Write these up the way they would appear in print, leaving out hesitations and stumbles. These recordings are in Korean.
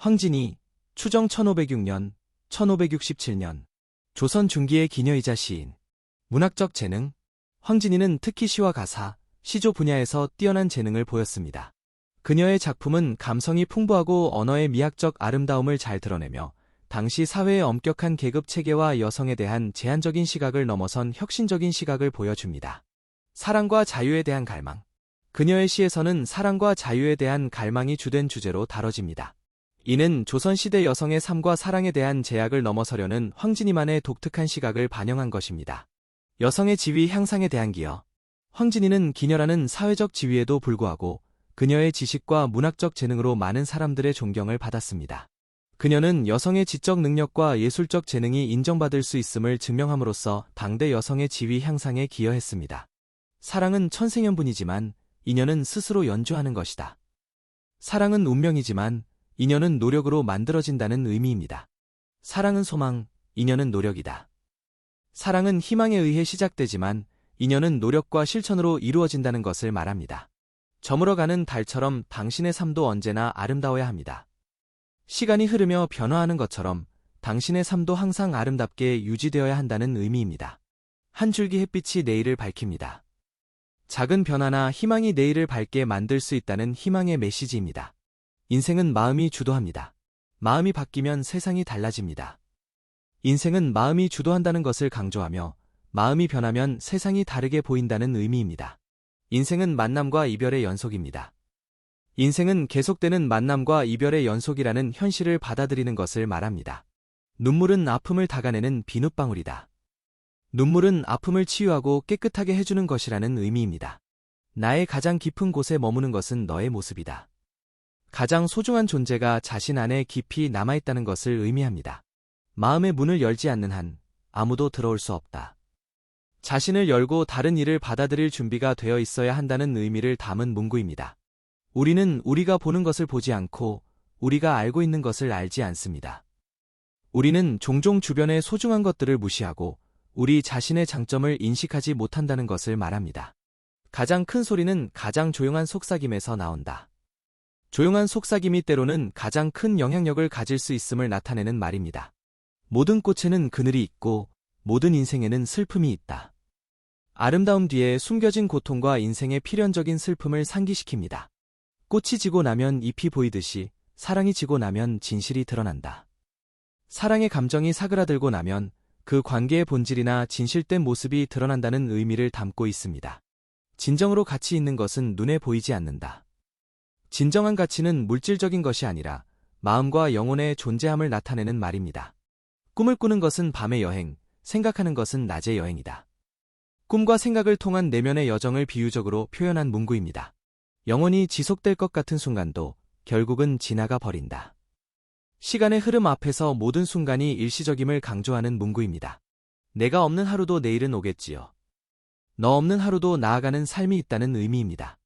황진이, 추정 1506년, 1567년. 조선 중기의 기녀이자 시인. 문학적 재능. 황진이는 특히 시와 가사, 시조 분야에서 뛰어난 재능을 보였습니다. 그녀의 작품은 감성이 풍부하고 언어의 미학적 아름다움을 잘 드러내며 당시 사회의 엄격한 계급 체계와 여성에 대한 제한적인 시각을 넘어선 혁신적인 시각을 보여줍니다. 사랑과 자유에 대한 갈망. 그녀의 시에서는 사랑과 자유에 대한 갈망이 주된 주제로 다뤄집니다. 이는 조선시대 여성의 삶과 사랑에 대한 제약을 넘어서려는 황진이만의 독특한 시각을 반영한 것입니다. 여성의 지위 향상에 대한 기여. 황진이는 기녀라는 사회적 지위에도 불구하고 그녀의 지식과 문학적 재능으로 많은 사람들의 존경을 받았습니다. 그녀는 여성의 지적 능력과 예술적 재능이 인정받을 수 있음을 증명함으로써 당대 여성의 지위 향상에 기여했습니다. 사랑은 천생연분이지만 인연은 스스로 연주하는 것이다. 사랑은 운명이지만 인연은 노력으로 만들어진다는 의미입니다. 사랑은 소망, 인연은 노력이다. 사랑은 희망에 의해 시작되지만 인연은 노력과 실천으로 이루어진다는 것을 말합니다. 저물어가는 달처럼 당신의 삶도 언제나 아름다워야 합니다. 시간이 흐르며 변화하는 것처럼 당신의 삶도 항상 아름답게 유지되어야 한다는 의미입니다. 한 줄기 햇빛이 내일을 밝힙니다. 작은 변화나 희망이 내일을 밝게 만들 수 있다는 희망의 메시지입니다. 인생은 마음이 주도합니다. 마음이 바뀌면 세상이 달라집니다. 인생은 마음이 주도한다는 것을 강조하며 마음이 변하면 세상이 다르게 보인다는 의미입니다. 인생은 만남과 이별의 연속입니다. 인생은 계속되는 만남과 이별의 연속이라는 현실을 받아들이는 것을 말합니다. 눈물은 아픔을 닦아내는 비눗방울이다. 눈물은 아픔을 치유하고 깨끗하게 해주는 것이라는 의미입니다. 나의 가장 깊은 곳에 머무는 것은 너의 모습이다. 가장 소중한 존재가 자신 안에 깊이 남아있다는 것을 의미합니다. 마음의 문을 열지 않는 한 아무도 들어올 수 없다. 자신을 열고 다른 이를 받아들일 준비가 되어 있어야 한다는 의미를 담은 문구입니다. 우리는 우리가 보는 것을 보지 않고 우리가 알고 있는 것을 알지 않습니다. 우리는 종종 주변의 소중한 것들을 무시하고 우리 자신의 장점을 인식하지 못한다는 것을 말합니다. 가장 큰 소리는 가장 조용한 속삭임에서 나온다. 조용한 속삭임이 때로는 가장 큰 영향력을 가질 수 있음을 나타내는 말입니다. 모든 꽃에는 그늘이 있고 모든 인생에는 슬픔이 있다. 아름다움 뒤에 숨겨진 고통과 인생의 필연적인 슬픔을 상기시킵니다. 꽃이 지고 나면 잎이 보이듯이 사랑이 지고 나면 진실이 드러난다. 사랑의 감정이 사그라들고 나면 그 관계의 본질이나 진실된 모습이 드러난다는 의미를 담고 있습니다. 진정으로 가치 있는 것은 눈에 보이지 않는다. 진정한 가치는 물질적인 것이 아니라 마음과 영혼의 존재함을 나타내는 말입니다. 꿈을 꾸는 것은 밤의 여행, 생각하는 것은 낮의 여행이다. 꿈과 생각을 통한 내면의 여정을 비유적으로 표현한 문구입니다. 영원히 지속될 것 같은 순간도 결국은 지나가 버린다. 시간의 흐름 앞에서 모든 순간이 일시적임을 강조하는 문구입니다. 내가 없는 하루도 내일은 오겠지요. 너 없는 하루도 나아가는 삶이 있다는 의미입니다.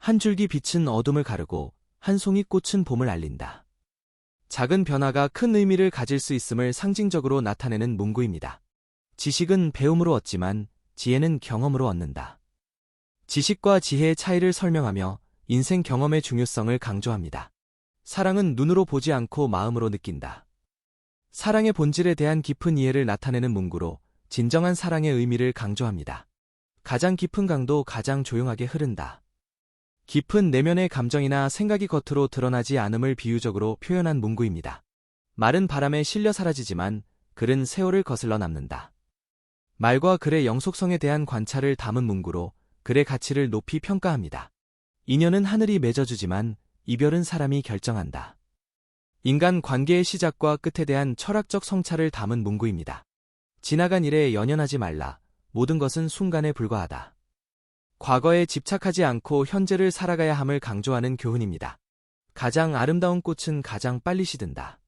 한 줄기 빛은 어둠을 가르고 한 송이 꽃은 봄을 알린다. 작은 변화가 큰 의미를 가질 수 있음을 상징적으로 나타내는 문구입니다. 지식은 배움으로 얻지만 지혜는 경험으로 얻는다. 지식과 지혜의 차이를 설명하며 인생 경험의 중요성을 강조합니다. 사랑은 눈으로 보지 않고 마음으로 느낀다. 사랑의 본질에 대한 깊은 이해를 나타내는 문구로 진정한 사랑의 의미를 강조합니다. 가장 깊은 강도 가장 조용하게 흐른다. 깊은 내면의 감정이나 생각이 겉으로 드러나지 않음을 비유적으로 표현한 문구입니다. 말은 바람에 실려 사라지지만 글은 세월을 거슬러 남는다. 말과 글의 영속성에 대한 관찰을 담은 문구로 글의 가치를 높이 평가합니다. 인연은 하늘이 맺어주지만 이별은 사람이 결정한다. 인간 관계의 시작과 끝에 대한 철학적 성찰을 담은 문구입니다. 지나간 일에 연연하지 말라. 모든 것은 순간에 불과하다. 과거에 집착하지 않고 현재를 살아가야 함을 강조하는 교훈입니다. 가장 아름다운 꽃은 가장 빨리 시든다.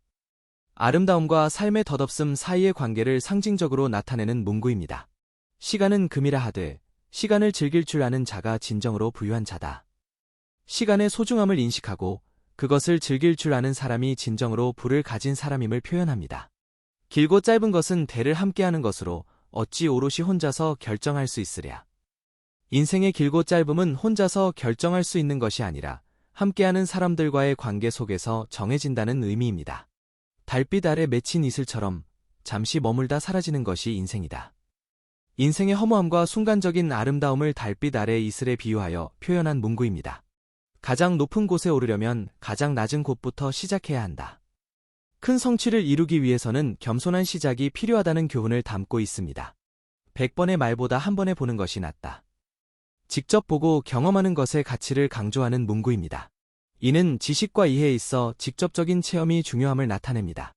아름다움과 삶의 덧없음 사이의 관계를 상징적으로 나타내는 문구입니다. 시간은 금이라 하되 시간을 즐길 줄 아는 자가 진정으로 부유한 자다. 시간의 소중함을 인식하고 그것을 즐길 줄 아는 사람이 진정으로 부를 가진 사람임을 표현합니다. 길고 짧은 것은 대를 함께하는 것으로 어찌 오롯이 혼자서 결정할 수 있으랴. 인생의 길고 짧음은 혼자서 결정할 수 있는 것이 아니라 함께하는 사람들과의 관계 속에서 정해진다는 의미입니다. 달빛 아래 맺힌 이슬처럼 잠시 머물다 사라지는 것이 인생이다. 인생의 허무함과 순간적인 아름다움을 달빛 아래 이슬에 비유하여 표현한 문구입니다. 가장 높은 곳에 오르려면 가장 낮은 곳부터 시작해야 한다. 큰 성취를 이루기 위해서는 겸손한 시작이 필요하다는 교훈을 담고 있습니다. 100번의 말보다 한 번에 보는 것이 낫다. 직접 보고 경험하는 것의 가치를 강조하는 문구입니다. 이는 지식과 이해에 있어 직접적인 체험이 중요함을 나타냅니다.